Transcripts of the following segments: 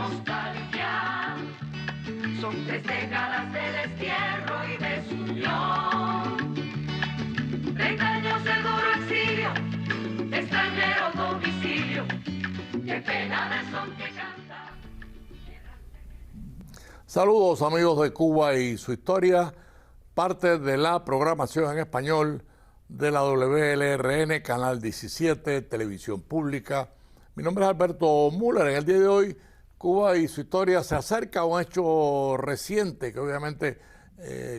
nostalgia. Son 3 décadas de destierro y desunión. 30 años de duro exilio, extranjero domicilio. Qué pena de son que canta. Saludos amigos de Cuba y su historia, parte de la programación en español de la WLRN, Canal 17, Televisión Pública. Mi nombre es Alberto Müller. En el día de hoy, Cuba y su historia se acerca a un hecho reciente que obviamente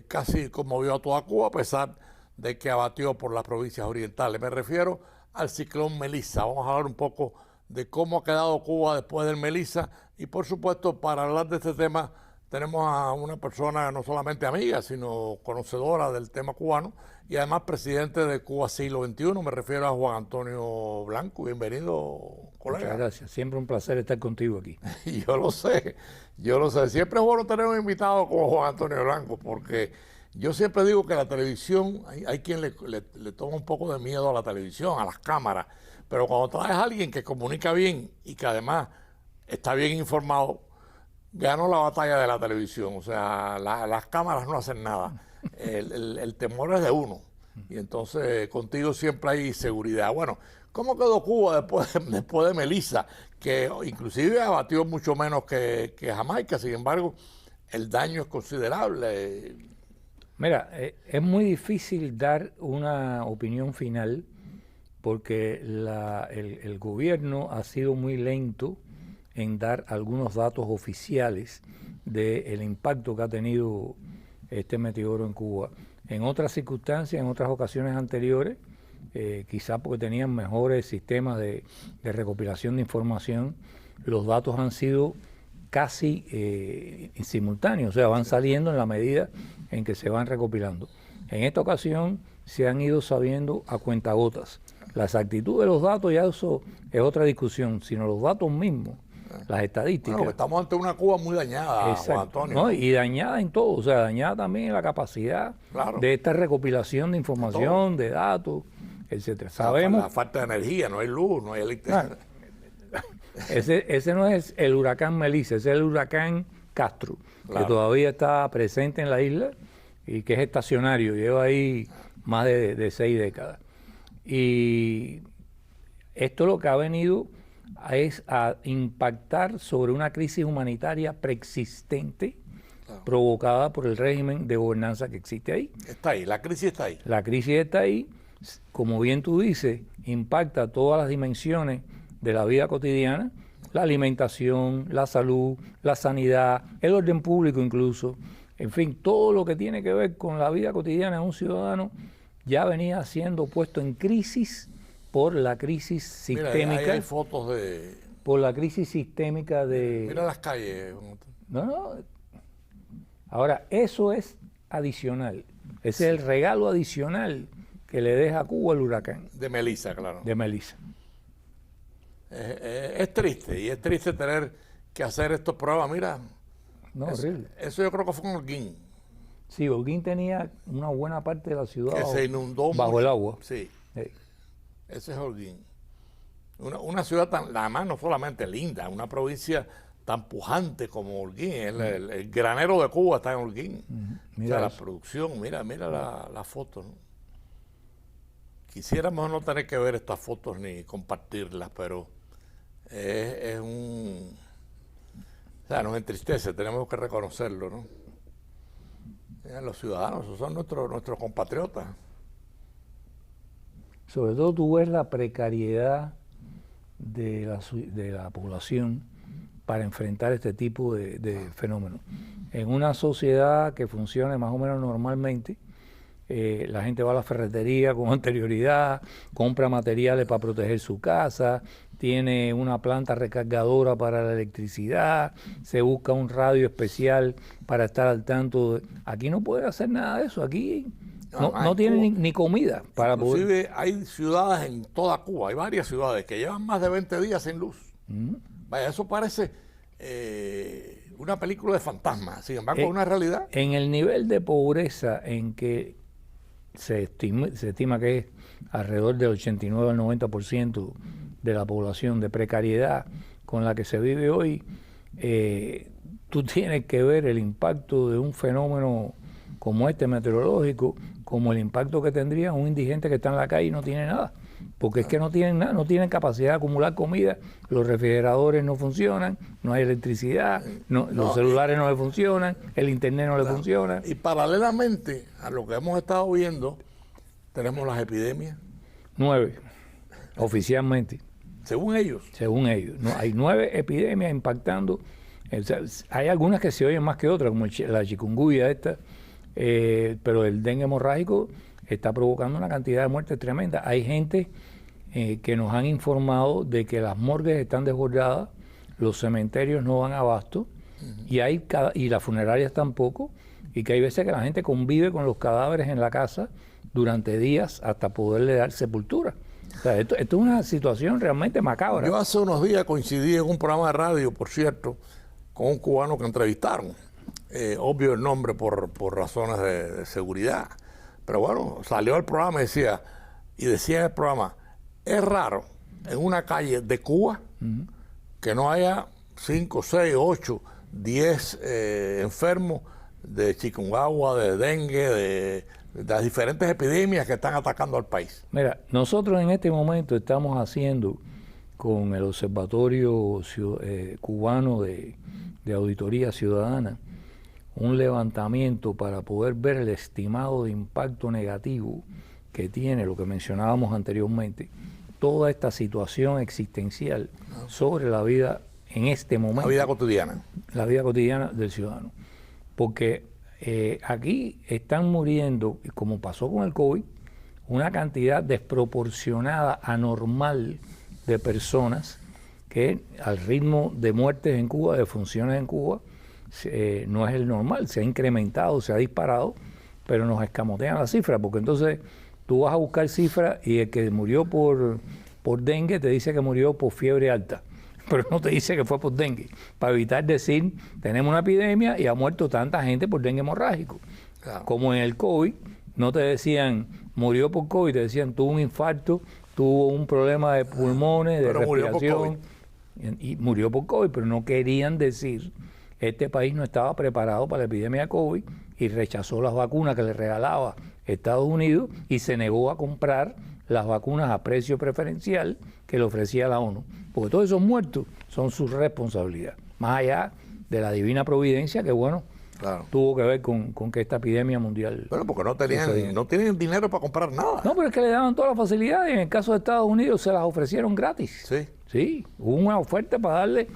casi conmovió a toda Cuba, a pesar de que abatió por las provincias orientales. Me refiero al ciclón Melissa. Vamos a hablar un poco de cómo ha quedado Cuba después del Melissa y, por supuesto, para hablar de este tema tenemos a una persona no solamente amiga, sino conocedora del tema cubano y además presidente de Cuba Siglo XXI. Me refiero a Juan Antonio Blanco. Bienvenido, colega. Muchas gracias. Siempre un placer estar contigo aquí. Yo lo sé. Siempre es bueno tener un invitado como Juan Antonio Blanco, porque yo siempre digo que la televisión, hay quien le toma un poco de miedo a la televisión, a las cámaras, pero cuando traes a alguien que comunica bien y que además está bien informado, ganó la batalla de la televisión. O sea, las cámaras no hacen nada. El temor es de uno. Y entonces contigo siempre hay seguridad. Bueno, ¿cómo quedó Cuba después de Melissa? Que inclusive abatió mucho menos que Jamaica. Sin embargo, el daño es considerable. Mira, es muy difícil dar una opinión final porque el gobierno ha sido muy lento en dar algunos datos oficiales del impacto que ha tenido este meteoro en Cuba. En otras circunstancias, en otras ocasiones anteriores, quizás porque tenían mejores sistemas de recopilación de información, los datos han sido casi simultáneos, o sea, van saliendo en la medida en que se van recopilando. En esta ocasión se han ido sabiendo a cuentagotas. La exactitud de los datos, ya eso es otra discusión, sino los datos mismos, las estadísticas. Bueno, estamos ante una Cuba muy dañada, Juan Antonio. ¿No? Y dañada en todo, o sea, dañada también en la capacidad de esta recopilación de información, de datos, etcétera. Sabemos la falta de energía, no hay luz, no hay electricidad. Ese no es el huracán Melissa, ese es el huracán Castro, que todavía está presente en la isla y que es estacionario, lleva ahí más de 6 décadas. Y esto lo que ha venido es a impactar sobre una crisis humanitaria preexistente provocada por el régimen de gobernanza que existe ahí. Está ahí, la crisis está ahí. La crisis está ahí, como bien tú dices, impacta todas las dimensiones de la vida cotidiana, la alimentación, la salud, la sanidad, el orden público incluso, en fin, todo lo que tiene que ver con la vida cotidiana de un ciudadano ya venía siendo puesto en crisis por la crisis sistémica. Mira, ahí hay fotos de... Por la crisis sistémica de... Mira las calles. No. Ahora, eso es adicional. Ese es el regalo adicional que le deja a Cuba el huracán. De Melissa, claro. De Melissa. Es triste, y es triste tener que hacer estos pruebas. Mira, horrible. Eso yo creo que fue en Holguín. Sí, Holguín tenía una buena parte de la ciudad que se inundó bajo el agua. Sí. Ese es Holguín. Una ciudad tan, además no solamente linda, una provincia tan pujante como Holguín. El granero de Cuba está en Holguín. Mira, o sea, la producción, mira la foto, ¿no? Quisiéramos no tener que ver estas fotos ni compartirlas, pero es un... O sea, nos entristece, tenemos que reconocerlo, ¿no? Los ciudadanos, esos son nuestros compatriotas. Sobre todo tú ves la precariedad de la población para enfrentar este tipo de fenómenos. En una sociedad que funcione más o menos normalmente, la gente va a la ferretería con anterioridad, compra materiales para proteger su casa, tiene una planta recargadora para la electricidad, se busca un radio especial para estar al tanto. Aquí no puede hacer nada de eso, aquí no tiene ni comida para poder... Inclusive hay ciudades en toda Cuba, hay varias ciudades que llevan más de 20 días sin luz. Vaya, eso parece una película de fantasmas, sin embargo es una realidad. En el nivel de pobreza en que se estima que es alrededor del 89 al 90% de la población, de precariedad con la que se vive hoy, tú tienes que ver el impacto de un fenómeno como este meteorológico, como el impacto que tendría un indigente que está en la calle y no tiene nada. Porque es que no tienen nada, no tienen capacidad de acumular comida, los refrigeradores no funcionan, no hay electricidad, los celulares no le funcionan, el internet no le funciona. Y paralelamente a lo que hemos estado viendo, tenemos las epidemias. 9, oficialmente. Según ellos. Según ellos. No, hay 9 epidemias impactando. O sea, hay algunas que se oyen más que otras, como la chikungunya esta, pero el dengue hemorrágico está provocando una cantidad de muertes tremenda. Hay gente que nos han informado de que las morgues están desbordadas, los cementerios no dan abasto, y las funerarias tampoco, y que hay veces que la gente convive con los cadáveres en la casa durante días hasta poderle dar sepultura. O sea, esto es una situación realmente macabra. Yo hace unos días coincidí en un programa de radio, por cierto, con un cubano que entrevistaron. Obvio el nombre por razones de seguridad. Pero bueno, salió el programa y decía en el programa, es raro en una calle de Cuba que no haya 5, 6, 8, 10 enfermos de chikungunya, de dengue, de las diferentes epidemias que están atacando al país. Mira, nosotros en este momento estamos haciendo con el Observatorio Cubano de Auditoría Ciudadana un levantamiento para poder ver el estimado de impacto negativo que tiene, lo que mencionábamos anteriormente, toda esta situación existencial sobre la vida en este momento. La vida cotidiana. La vida cotidiana del ciudadano. Porque aquí están muriendo, como pasó con el COVID, una cantidad desproporcionada, anormal de personas que al ritmo de muertes en Cuba, de funciones en Cuba, no es el normal, se ha incrementado, se ha disparado, pero nos escamotean las cifras, porque entonces tú vas a buscar cifras y el que murió por dengue te dice que murió por fiebre alta, pero no te dice que fue por dengue, para evitar decir, tenemos una epidemia y ha muerto tanta gente por dengue hemorrágico. Claro. Como en el COVID, no te decían, murió por COVID, te decían, tuvo un infarto, tuvo un problema de pulmones, de respiración, y murió por COVID, pero no querían decir, este país no estaba preparado para la epidemia de COVID y rechazó las vacunas que le regalaba Estados Unidos y se negó a comprar las vacunas a precio preferencial que le ofrecía la ONU. Porque todos esos muertos son su responsabilidad, más allá de la divina providencia que, bueno, claro, tuvo que ver con que esta epidemia mundial... Bueno, porque no tenían dinero para comprar nada. No, pero es que le daban todas las facilidades. En el caso de Estados Unidos se las ofrecieron gratis. Sí. Sí, hubo una oferta para darle,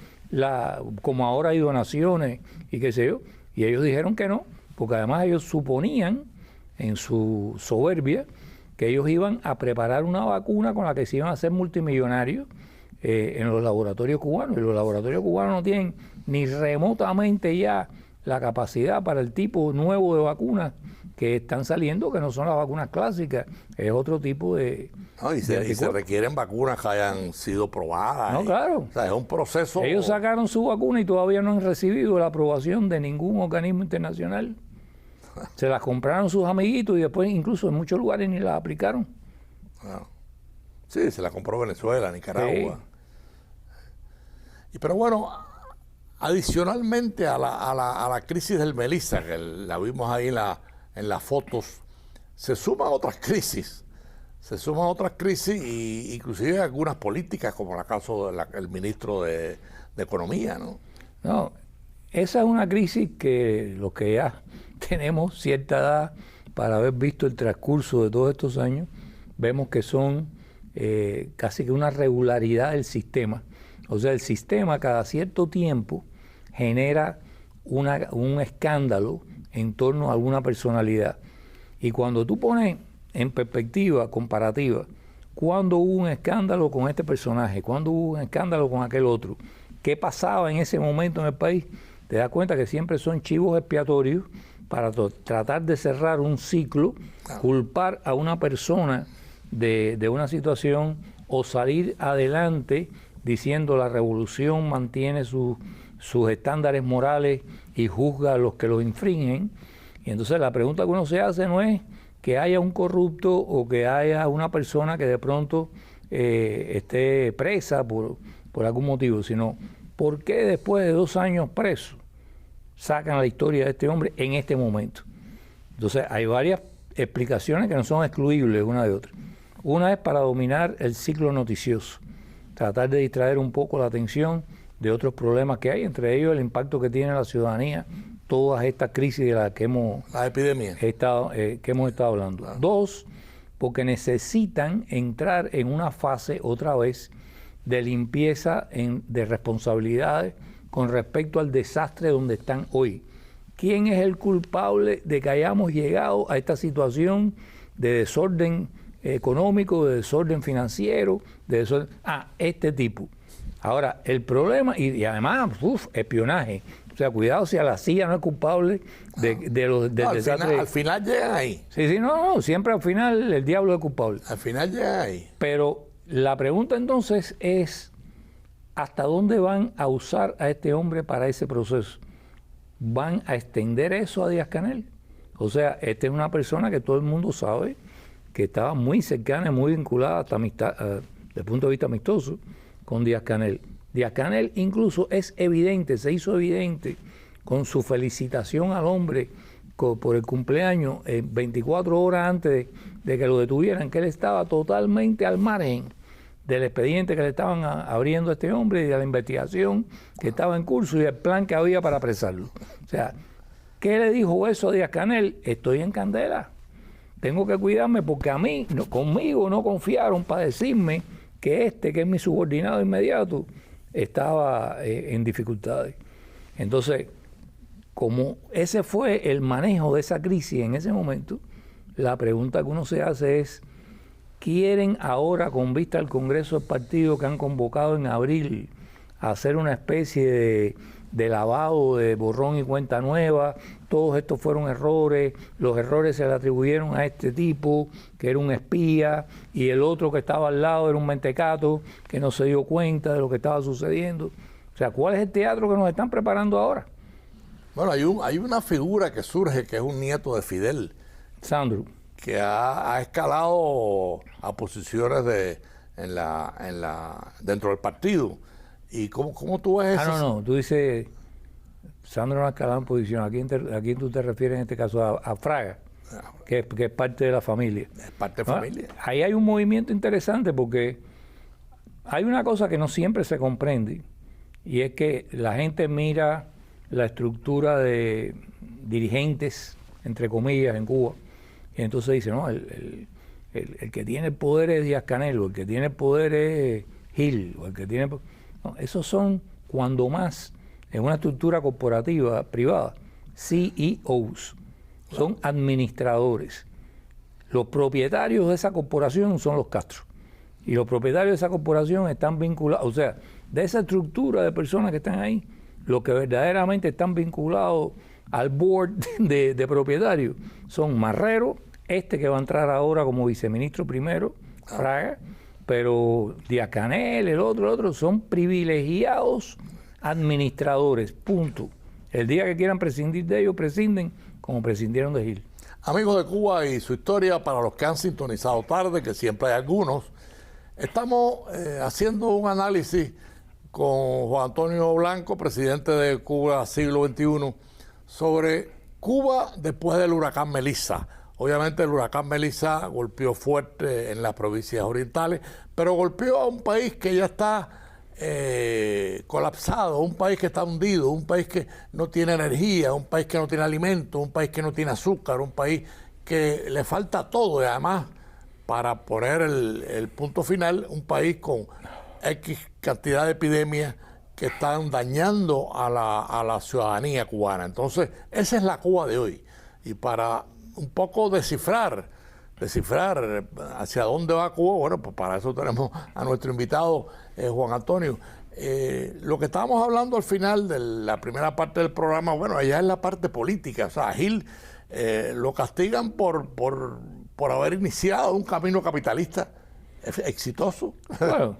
como ahora hay donaciones y qué sé yo, y ellos dijeron que no, porque además ellos suponían en su soberbia que ellos iban a preparar una vacuna con la que se iban a hacer multimillonarios en los laboratorios cubanos, y los laboratorios cubanos no tienen ni remotamente ya la capacidad para el tipo nuevo de vacunas que están saliendo, que no son las vacunas clásicas, es otro tipo de... No, y se requieren vacunas que hayan sido probadas. No, claro. O sea, es un proceso... Ellos sacaron su vacuna y todavía no han recibido la aprobación de ningún organismo internacional. Se las compraron sus amiguitos y después incluso en muchos lugares ni las aplicaron. Claro. Sí, se la compró Venezuela, Nicaragua. Sí. Pero bueno, adicionalmente a la crisis del Melissa, que la vimos ahí en las fotos, se suman otras crisis. Se suman otras crisis y inclusive algunas políticas, como el caso del ministro de Economía, ¿no? No, esa es una crisis que los que ya tenemos cierta edad para haber visto el transcurso de todos estos años, vemos que son casi que una regularidad del sistema. O sea, el sistema cada cierto tiempo genera un escándalo en torno a alguna personalidad. Y cuando tú pones en perspectiva comparativa, ¿cuándo hubo un escándalo con este personaje? ¿Cuándo hubo un escándalo con aquel otro? ¿Qué pasaba en ese momento en el país? Te das cuenta que siempre son chivos expiatorios para tratar de cerrar un ciclo, culpar a una persona de una situación o salir adelante diciendo la revolución mantiene sus estándares morales y juzga a los que los infringen. Y entonces la pregunta que uno se hace no es que haya un corrupto o que haya una persona que de pronto esté presa por algún motivo, sino ¿por qué después de 2 años preso sacan la historia de este hombre en este momento? Entonces hay varias explicaciones que no son excluibles una de otra. Una es para dominar el ciclo noticioso, tratar de distraer un poco la atención de otros problemas que hay, entre ellos el impacto que tiene en la ciudadanía todas estas crisis de las que hemos estado hablando. Claro. 2, porque necesitan entrar en una fase otra vez de limpieza de responsabilidades con respecto al desastre donde están hoy. ¿Quién es el culpable de que hayamos llegado a esta situación de desorden económico, de desorden financiero, de desorden? Este tipo. Ahora, el problema, y además, espionaje. O sea, cuidado si a la CIA no es culpable del desastre. Al final llegan ahí. Sí, no, siempre al final el diablo es culpable. Al final llegan ahí. Pero la pregunta entonces es, ¿hasta dónde van a usar a este hombre para ese proceso? ¿Van a extender eso a Díaz-Canel? O sea, esta es una persona que todo el mundo sabe que estaba muy cercana y muy vinculada hasta desde el punto de vista amistoso con Díaz-Canel. Díaz-Canel incluso es evidente, se hizo evidente con su felicitación al hombre por el cumpleaños 24 horas antes de que lo detuvieran, que él estaba totalmente al margen del expediente que le estaban abriendo a este hombre y de la investigación que estaba en curso y el plan que había para apresarlo. O sea, ¿qué le dijo eso a Díaz-Canel? Estoy en candela, tengo que cuidarme porque a mí, conmigo no confiaron para decirme que que es mi subordinado inmediato, estaba en dificultades. Entonces, como ese fue el manejo de esa crisis en ese momento, la pregunta que uno se hace es, ¿quieren ahora, con vista al Congreso del Partido que han convocado en abril, hacer una especie de lavado, de borrón y cuenta nueva? Todos estos fueron errores, los errores se le atribuyeron a este tipo, que era un espía, y el otro que estaba al lado era un mentecato, que no se dio cuenta de lo que estaba sucediendo. O sea, ¿cuál es el teatro que nos están preparando ahora? Bueno, hay una figura que surge, que es un nieto de Fidel. Sandro. Que ha escalado a posiciones dentro del partido. ¿Y cómo tú ves eso? No, tú dices, Sandro no ha escalado en posición. ¿A quién tú te refieres en este caso? A Fraga, que es parte de la familia. Es parte de la familia. Ahí hay un movimiento interesante porque hay una cosa que no siempre se comprende, y es que la gente mira la estructura de dirigentes, entre comillas, en Cuba, y entonces dice, no, el que tiene el poder es Díaz-Canel, o el que tiene el poder es Gil, o el que tiene... No, esos son, cuando más, en una estructura corporativa privada, CEOs, son administradores. Los propietarios de esa corporación son los Castro, y los propietarios de esa corporación están vinculados, o sea, de esa estructura de personas que están ahí, los que verdaderamente están vinculados al board de propietarios son Marrero, que va a entrar ahora como viceministro primero, Fraga, pero Díaz-Canel, el otro, son privilegiados administradores, punto. El día que quieran prescindir de ellos, prescinden como prescindieron de Gil. Amigos de Cuba y su historia, para los que han sintonizado tarde, que siempre hay algunos, estamos haciendo un análisis con Juan Antonio Blanco, presidente de Cuba Siglo XXI, sobre Cuba después del huracán Melissa. Obviamente el huracán Melissa golpeó fuerte en las provincias orientales, pero golpeó a un país que ya está colapsado, un país que está hundido, un país que no tiene energía, un país que no tiene alimento, un país que no tiene azúcar, un país que le falta todo, y además, para poner el punto final, un país con X cantidad de epidemias que están dañando a la ciudadanía cubana. Entonces, esa es la Cuba de hoy. Y para un poco descifrar hacia dónde va Cuba, bueno, pues para eso tenemos a nuestro invitado, Juan Antonio. Lo que estábamos hablando al final de la primera parte del programa, bueno, allá es la parte política. O sea, a Gil lo castigan por haber iniciado un camino capitalista exitoso. Claro.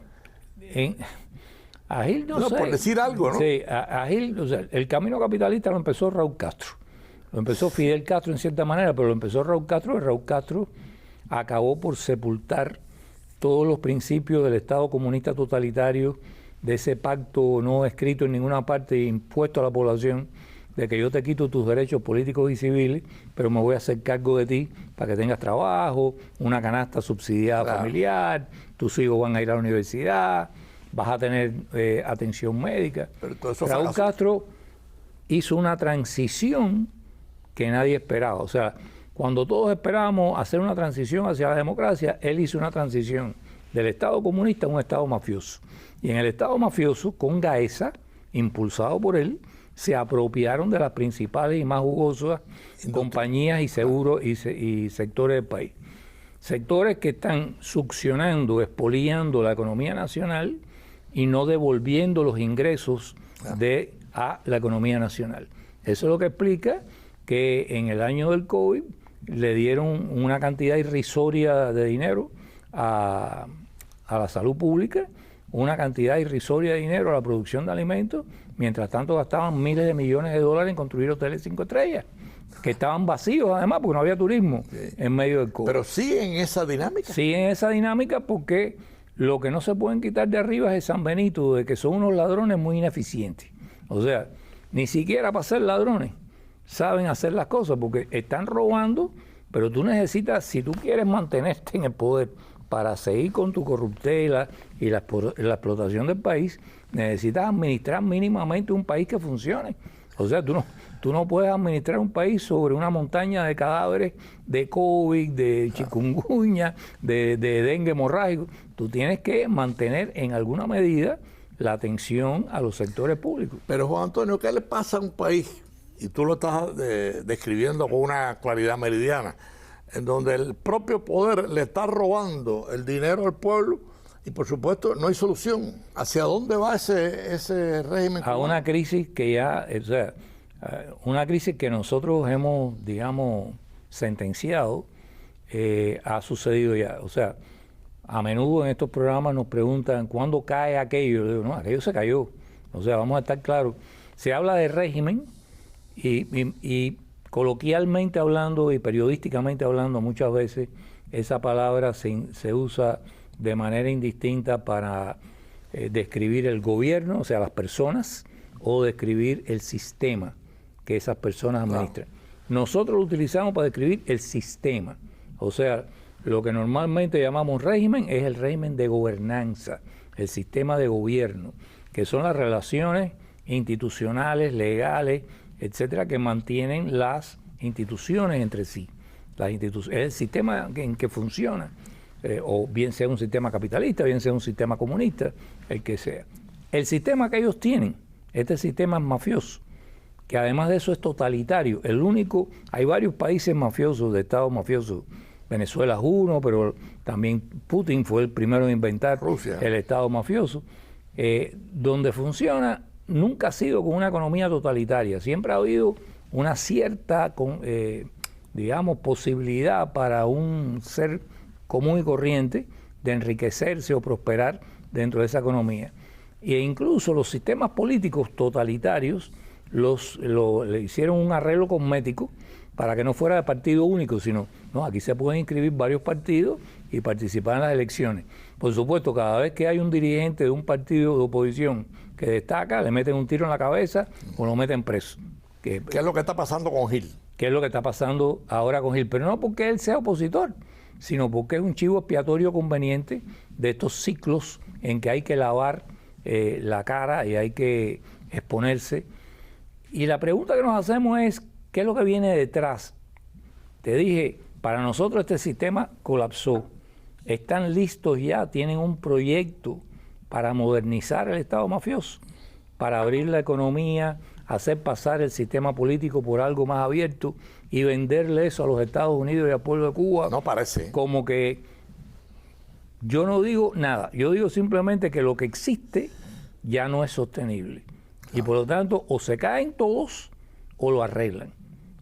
A Gil no sé. Por decir algo, ¿no? Sí, a Gil, o sea, el camino capitalista lo empezó Raúl Castro. Lo empezó Fidel Castro en cierta manera, pero lo empezó Raúl Castro, y Raúl Castro acabó por sepultar todos los principios del Estado comunista totalitario de ese pacto no escrito en ninguna parte, impuesto a la población, de que yo te quito tus derechos políticos y civiles, pero me voy a hacer cargo de ti para que tengas trabajo, una canasta subsidiada familiar, tus hijos van a ir a la universidad, vas a tener atención médica. Raúl Castro hizo una transición que nadie esperaba. O sea, cuando todos esperábamos hacer una transición hacia la democracia, él hizo una transición del Estado comunista a un Estado mafioso. Y en el Estado mafioso, con Gaesa, impulsado por él, se apropiaron de las principales y más jugosas compañías y seguros y sectores del país. Sectores que están succionando, expoliando la economía nacional y no devolviendo los ingresos a la economía nacional. Eso es lo que explica que en el año del COVID le dieron una cantidad irrisoria de dinero a la salud pública, una cantidad irrisoria de dinero a la producción de alimentos, mientras tanto gastaban miles de millones de dólares en construir hoteles 5 estrellas, que estaban vacíos además porque no había turismo en medio del COVID. Pero siguen esa dinámica. Siguen esa dinámica porque lo que no se pueden quitar de arriba es el San Benito de que son unos ladrones muy ineficientes. O sea, ni siquiera para ser ladrones saben hacer las cosas porque están robando, pero tú necesitas, si tú quieres mantenerte en el poder para seguir con tu corruptela y la explotación del país, necesitas administrar mínimamente un país que funcione. O sea, tú no puedes administrar un país sobre una montaña de cadáveres de COVID, de chikungunya, de dengue hemorrágico. Tú tienes que mantener en alguna medida la atención a los sectores públicos. Pero Juan Antonio, ¿qué le pasa a un país? Y tú lo estás describiendo con una claridad meridiana, en donde el propio poder le está robando el dinero al pueblo y por supuesto no hay solución. ¿Hacia dónde va ese régimen? A una crisis que ya, o sea, una crisis que nosotros hemos, digamos, sentenciado, ha sucedido ya. O sea, a menudo en estos programas nos preguntan ¿cuándo cae aquello? Yo digo, no, aquello se cayó. O sea, vamos a estar claros. Se habla de régimen y coloquialmente hablando y periodísticamente hablando, muchas veces esa palabra se usa de manera indistinta para describir el gobierno, o sea, las personas, o describir el sistema que esas personas administran. Nosotros lo utilizamos para describir el sistema, o sea, lo que normalmente llamamos régimen es el régimen de gobernanza, el sistema de gobierno, que son las relaciones institucionales, legales, etcétera, que mantienen las instituciones entre sí. Es el sistema en que funciona, o bien sea un sistema capitalista, bien sea un sistema comunista, el que sea. El sistema que ellos tienen, este sistema es mafioso, que además de eso es totalitario. Hay varios países mafiosos, de estados mafiosos. Venezuela es uno, pero también Putin fue el primero en inventar Rusia, el estado mafioso. Donde funciona nunca ha sido con una economía totalitaria, siempre ha habido una cierta, digamos, posibilidad para un ser común y corriente de enriquecerse o prosperar dentro de esa economía. E incluso los sistemas políticos totalitarios le hicieron un arreglo cosmético para que no fuera de partido único, sino, no, aquí se pueden inscribir varios partidos y participar en las elecciones. Por supuesto, cada vez que hay un dirigente de un partido de oposición que destaca, le meten un tiro en la cabeza o lo meten preso. ¿Qué es lo que está pasando con Gil? ¿Qué es lo que está pasando ahora con Gil? Pero no porque él sea opositor, sino porque es un chivo expiatorio conveniente de estos ciclos en que hay que lavar la cara y hay que exponerse. Y la pregunta que nos hacemos es, ¿qué es lo que viene detrás? Te dije, para nosotros este sistema colapsó. Están listos ya, tienen un proyecto para modernizar el Estado mafioso, para abrir la economía, hacer pasar el sistema político por algo más abierto y venderle eso a los Estados Unidos y al pueblo de Cuba. No parece. Como que yo no digo nada, yo digo simplemente que lo que existe ya no es sostenible. Y por lo tanto, o se caen todos o lo arreglan.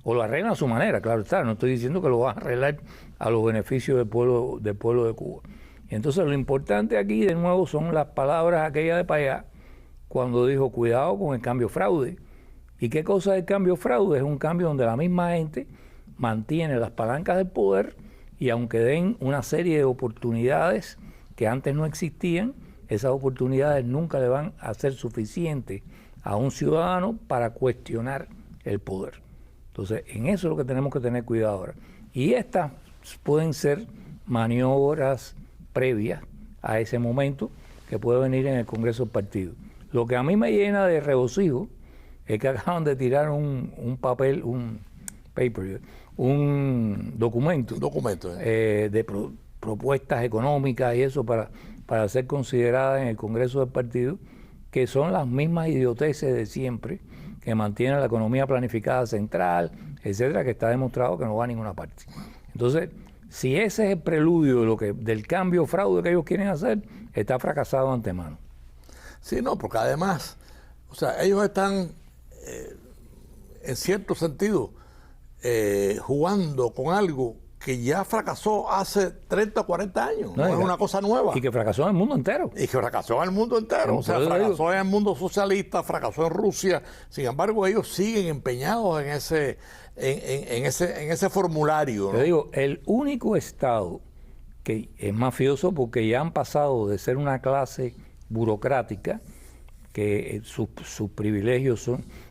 O lo arreglan a su manera, claro está. No estoy diciendo que lo van a arreglar a los beneficios del pueblo de Cuba. Y entonces lo importante aquí, de nuevo, son las palabras aquellas de Payá, cuando dijo, cuidado con el cambio fraude. ¿Y qué cosa es el cambio fraude? Es un cambio donde la misma gente mantiene las palancas del poder y aunque den una serie de oportunidades que antes no existían, esas oportunidades nunca le van a ser suficientes a un ciudadano para cuestionar el poder. Entonces, en eso es lo que tenemos que tener cuidado ahora. Y estas pueden ser maniobras previas a ese momento que puede venir en el Congreso del partido. Lo que a mí me llena de regocijo es que acaban de tirar un papel, un documento, de propuestas económicas y eso para ser consideradas en el Congreso del partido, que son las mismas idioteces de siempre, que mantienen la economía planificada central, etcétera, que está demostrado que no va a ninguna parte. Entonces, si ese es el preludio del cambio fraude que ellos quieren hacer, está fracasado de antemano. Sí, no, porque además, o sea, ellos están, en cierto sentido, jugando con algo que ya fracasó hace 30 o 40 años, no es una cosa nueva. Y que fracasó en el mundo entero. Y que fracasó en el mundo entero, o sea, fracasó en el mundo socialista, fracasó en Rusia. Sin embargo, ellos siguen empeñados en ese formulario, ¿no? Te digo, el único Estado que es mafioso porque ya han pasado de ser una clase burocrática, que sus privilegios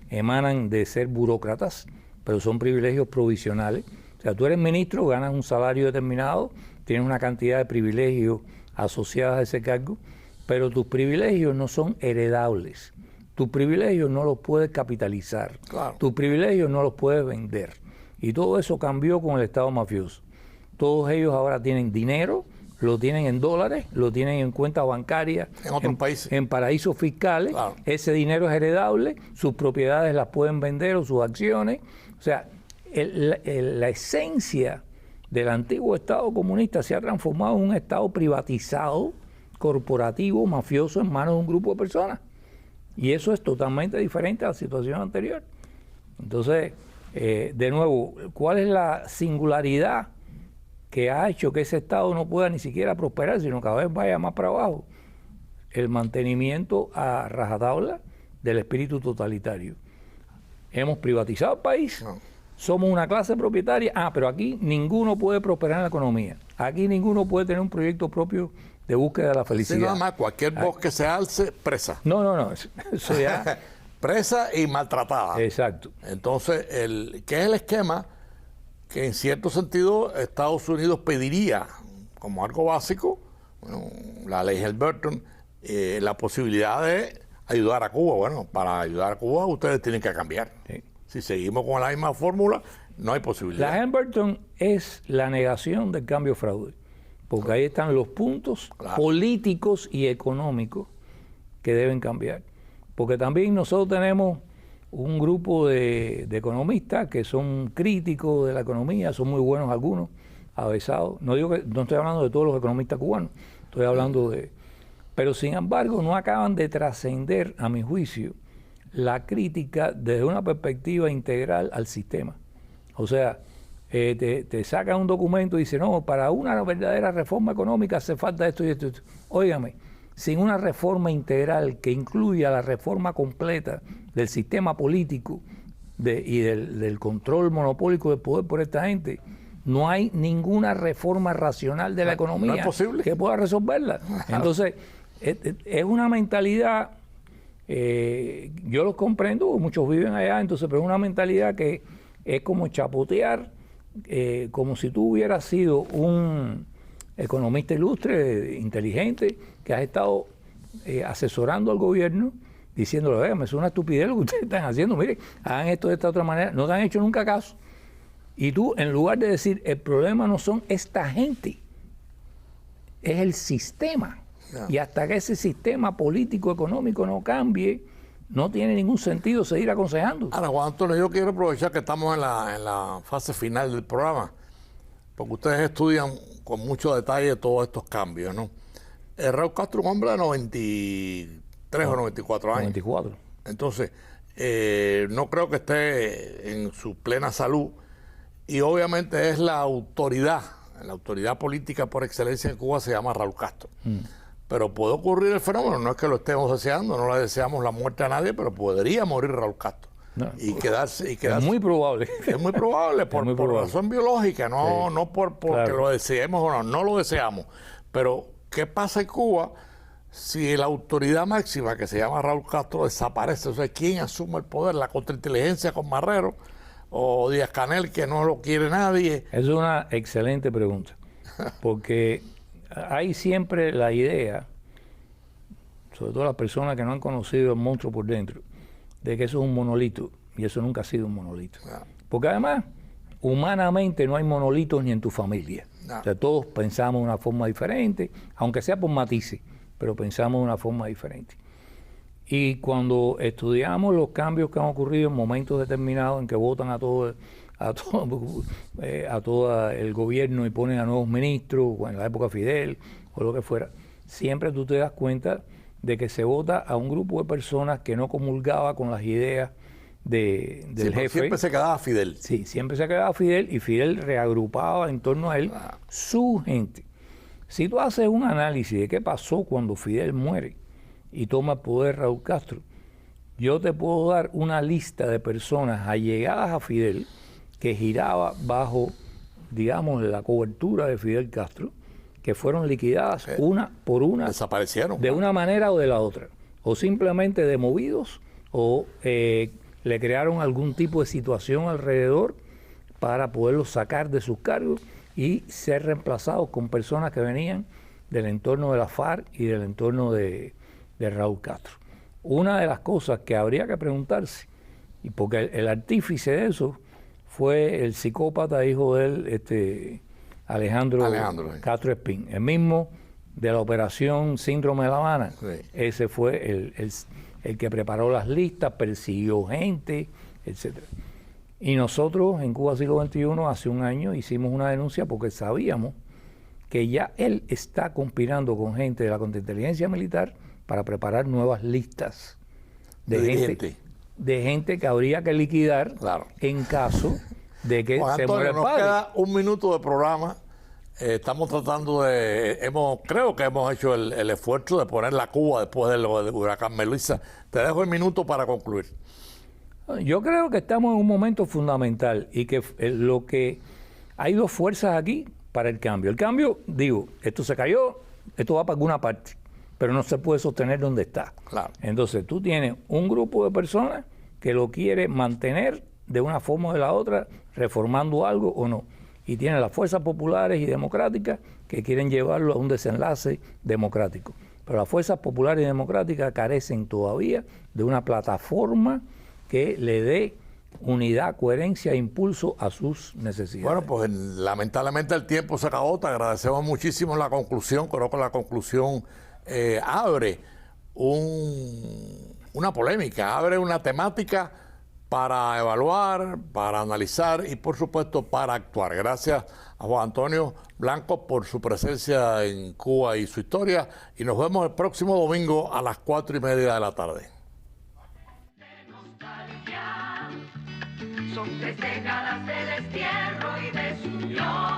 emanan de ser burócratas, pero son privilegios provisionales. O sea, tú eres ministro, ganas un salario determinado, tienes una cantidad de privilegios asociados a ese cargo, pero tus privilegios no son heredables. Tus privilegios no los puedes capitalizar. Claro. Tus privilegios no los puedes vender. Y todo eso cambió con el Estado mafioso. Todos ellos ahora tienen dinero, lo tienen en dólares, lo tienen en cuentas bancarias, en otros países, en paraísos fiscales. Claro. Ese dinero es heredable, sus propiedades las pueden vender o sus acciones. O sea, la esencia del antiguo Estado comunista se ha transformado en un Estado privatizado, corporativo, mafioso, en manos de un grupo de personas. Y eso es totalmente diferente a la situación anterior. Entonces, de nuevo, ¿cuál es la singularidad que ha hecho que ese Estado no pueda ni siquiera prosperar, sino cada vez vaya más para abajo? El mantenimiento a rajatabla del espíritu totalitario. Hemos privatizado el país, somos una clase propietaria, pero aquí ninguno puede prosperar en la economía. Aquí ninguno puede tener un proyecto propio de búsqueda de la felicidad. Sí, nada más, cualquier voz que se alce, presa. No, eso ya... presa y maltratada. Exacto. Entonces, ¿qué es el esquema que en cierto sentido Estados Unidos pediría como algo básico? Bueno, la ley Helms-Burton, la posibilidad de ayudar a Cuba. Bueno, para ayudar a Cuba ustedes tienen que cambiar. Sí. Si seguimos con la misma fórmula, no hay posibilidad. La Helms-Burton es la negación del cambio fraude, porque ahí están los puntos políticos y económicos que deben cambiar. Porque también nosotros tenemos un grupo de economistas que son críticos de la economía, son muy buenos algunos, avesados. No estoy hablando de todos los economistas cubanos, estoy hablando de... Pero sin embargo no acaban de trascender, a mi juicio, la crítica desde una perspectiva integral al sistema. O sea, te sacan un documento y dicen, no, para una verdadera reforma económica hace falta esto y esto. Óigame, sin una reforma integral que incluya la reforma completa del sistema político y del control monopólico del poder por esta gente, no hay ninguna reforma racional de la economía que pueda resolverla. Entonces, es una mentalidad, yo los comprendo, muchos viven allá, entonces, pero es una mentalidad que es como chapotear, como si tú hubieras sido un economista ilustre, inteligente, que has estado asesorando al gobierno, diciéndole, me es una estupidez lo que ustedes están haciendo, mire, hagan esto de esta otra manera, no te han hecho nunca caso. Y tú, en lugar de decir, el problema no son esta gente, es el sistema. Y hasta que ese sistema político, económico no cambie, no tiene ningún sentido seguir aconsejando. Ahora, Juan Antonio, yo quiero aprovechar que estamos en la fase final del programa, porque ustedes estudian con mucho detalle todos estos cambios, ¿no? Raúl Castro es un hombre de 93 o 94 años. 94. Entonces, no creo que esté en su plena salud, y obviamente es la autoridad política por excelencia en Cuba se llama Raúl Castro. Pero puede ocurrir el fenómeno, no es que lo estemos deseando, no le deseamos la muerte a nadie, pero podría morir Raúl Castro. No, y quedarse. Es muy probable. Es muy probable, por razón biológica, no porque lo deseemos o no lo deseamos. Pero, ¿qué pasa en Cuba si la autoridad máxima, que se llama Raúl Castro, desaparece, o sea, ¿quién asume el poder? ¿La contrainteligencia con Marrero o Díaz-Canel, que no lo quiere nadie? Es una excelente pregunta, porque hay siempre la idea, sobre todo las personas que no han conocido el monstruo por dentro, de que eso es un monolito, y eso nunca ha sido un monolito. No. Porque además, humanamente no hay monolitos ni en tu familia. No. O sea, todos pensamos de una forma diferente, aunque sea por matices, pero pensamos de una forma diferente. Y cuando estudiamos los cambios que han ocurrido en momentos determinados en que votan a todo el gobierno y ponen a nuevos ministros, o en la época Fidel, o lo que fuera, siempre tú te das cuenta de que se vota a un grupo de personas que no comulgaba con las ideas del jefe. Siempre se quedaba Fidel. Sí, siempre se quedaba Fidel, y Fidel reagrupaba en torno a él su gente. Si tú haces un análisis de qué pasó cuando Fidel muere y toma el poder Raúl Castro, yo te puedo dar una lista de personas allegadas a Fidel que giraba bajo, digamos, la cobertura de Fidel Castro, que fueron liquidadas una por una. Desaparecieron. De una manera o de la otra. O simplemente demovidos, o le crearon algún tipo de situación alrededor para poderlos sacar de sus cargos y ser reemplazados con personas que venían del entorno de la FARC y del entorno de Raúl Castro. Una de las cosas que habría que preguntarse, y porque el artífice de eso fue el psicópata hijo de él, Alejandro Castro Espín, el mismo de la operación Síndrome de La Habana. Sí. Ese fue el que preparó las listas, persiguió gente, etc. Y nosotros en Cuba Siglo XXI hace un año hicimos una denuncia porque sabíamos que ya él está conspirando con gente de la contrainteligencia militar para preparar nuevas listas de gente que habría que liquidar, claro, en caso de que Juan se Antonio, muera el nos padre. queda un minuto de programa. Estamos tratando creo que hemos hecho el esfuerzo de poner la Cuba después del huracán Melissa. Te dejo el minuto para concluir. Yo creo que estamos en un momento fundamental y que hay dos fuerzas aquí para el cambio. El cambio, digo, esto se cayó, esto va para alguna parte, pero no se puede sostener donde está. Claro. Entonces tú tienes un grupo de personas que lo quiere mantener de una forma o de la otra, reformando algo o no. Y tienes las fuerzas populares y democráticas que quieren llevarlo a un desenlace democrático. Pero las fuerzas populares y democráticas carecen todavía de una plataforma que le dé unidad, coherencia e impulso a sus necesidades. Bueno, pues lamentablemente el tiempo se acabó. Te agradecemos muchísimo la conclusión. Creo que la conclusión abre una polémica, abre una temática para evaluar, para analizar y por supuesto para actuar. Gracias a Juan Antonio Blanco por su presencia en Cuba y su historia, y nos vemos el próximo domingo a las 4:30 de la tarde. Son 3 décadas de destierro y desunión.